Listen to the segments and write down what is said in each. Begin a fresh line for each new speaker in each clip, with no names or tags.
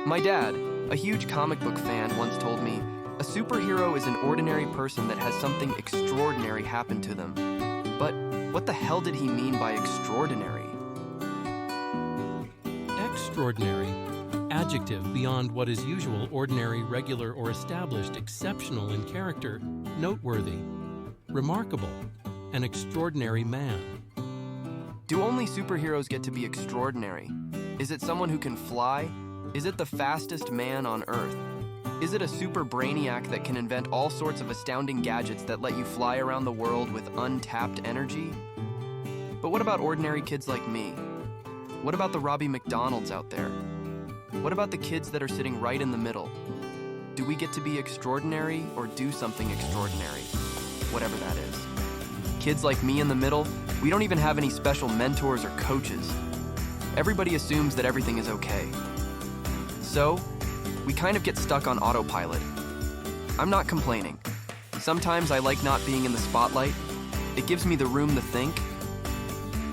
My dad, a huge comic book fan, once told me, a superhero is an ordinary person that has something extraordinary happen to them. But what the hell did he mean by extraordinary?
Extraordinary. Adjective beyond what is usual, ordinary, regular, or established, exceptional in character, noteworthy, remarkable, an extraordinary man.
Do only superheroes get to be extraordinary? Is it someone who can fly? Is it the fastest man on Earth? Is it a super brainiac that can invent all sorts of astounding gadgets that let you fly around the world with untapped energy? But what about ordinary kids like me? What about the Robbie McDonalds out there? What about the kids that are sitting right in the middle? Do we get to be extraordinary or do something extraordinary? Whatever that is. Kids like me in the middle, we don't even have any special mentors or coaches. Everybody assumes that everything is okay. So, we kind of get stuck on autopilot. I'm not complaining. Sometimes I like not being in the spotlight. It gives me the room to think.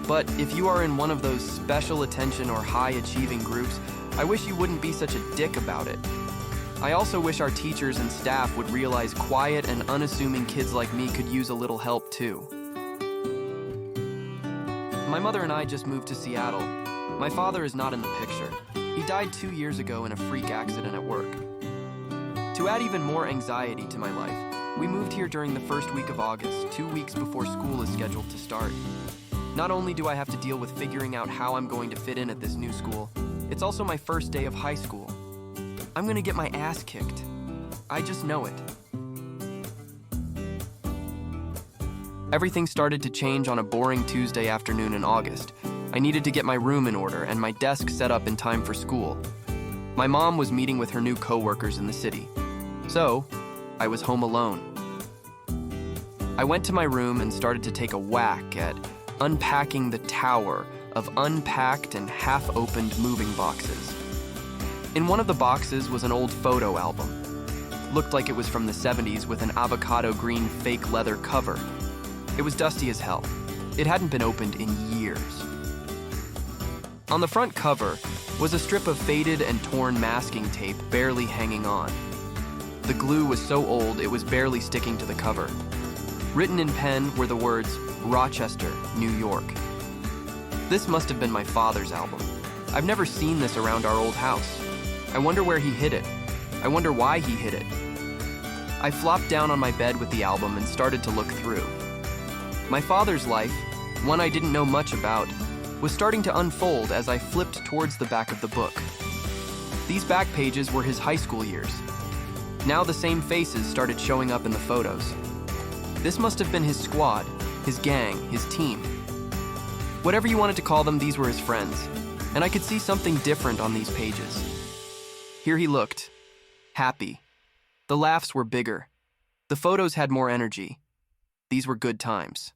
But if you are in one of those special attention or high-achieving groups, I wish you wouldn't be such a dick about it. I also wish our teachers and staff would realize quiet and unassuming kids like me could use a little help too. My mother and I just moved to Seattle. My father is not in the picture. He died 2 years ago in a freak accident at work. To add even more anxiety to my life, we moved here during the first week of August, 2 weeks before school is scheduled to start. Not only do I have to deal with figuring out how I'm going to fit in at this new school, it's also my first day of high school. I'm gonna get my ass kicked. I just know it. Everything started to change on a boring Tuesday afternoon in August. I needed to get my room in order and my desk set up in time for school. My mom was meeting with her new coworkers in the city. So, I was home alone. I went to my room and started to take a whack at unpacking the tower of unpacked and half-opened moving boxes. In one of the boxes was an old photo album. Looked like it was from the 70s with an avocado green fake leather cover. It was dusty as hell. It hadn't been opened in years. On the front cover was a strip of faded and torn masking tape barely hanging on. The glue was so old it was barely sticking to the cover. Written in pen were the words, Rochester, New York. This must have been my father's album. I've never seen this around our old house. I wonder where he hid it. I wonder why he hid it. I flopped down on my bed with the album and started to look through. My father's life, one I didn't know much about, was starting to unfold as I flipped towards the back of the book. These back pages were his high school years. Now the same faces started showing up in the photos. This must have been his squad, his gang, his team. Whatever you wanted to call them, these were his friends, and I could see something different on these pages. Here he looked, happy. The laughs were bigger. The photos had more energy. These were good times.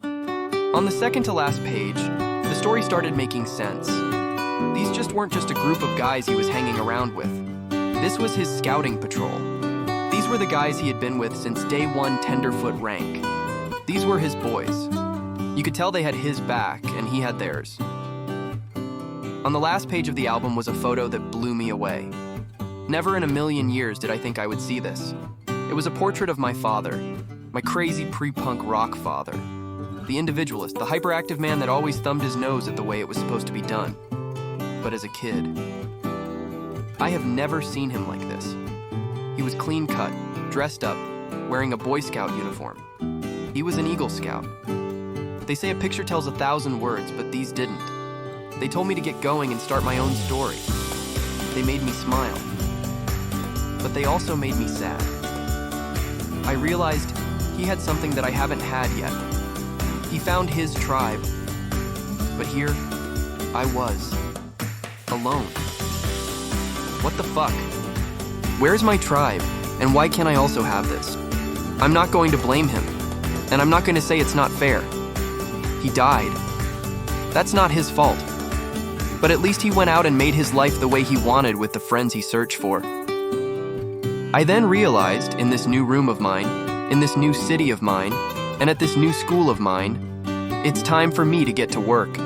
On the second to last page, the story started making sense. These just weren't just a group of guys he was hanging around with. This was his scouting patrol. These were the guys he had been with since day one tenderfoot rank. These were his boys. You could tell they had his back and he had theirs. On the last page of the album was a photo that blew me away. Never in a million years did I think I would see this. It was a portrait of my father, my crazy pre-punk rock father. The individualist, the hyperactive man that always thumbed his nose at the way it was supposed to be done. But as a kid, I have never seen him like this. He was clean-cut, dressed up, wearing a Boy Scout uniform. He was an Eagle Scout. They say a picture tells 1,000 words, but these didn't. They told me to get going and start my own story. They made me smile. But they also made me sad. I realized he had something that I haven't had yet. He found his tribe. But here, I was. Alone. What the fuck? Where's my tribe, and why can't I also have this? I'm not going to blame him, and I'm not going to say it's not fair. He died. That's not his fault. But at least he went out and made his life the way he wanted with the friends he searched for. I then realized, in this new room of mine, in this new city of mine, and at this new school of mine, it's time for me to get to work.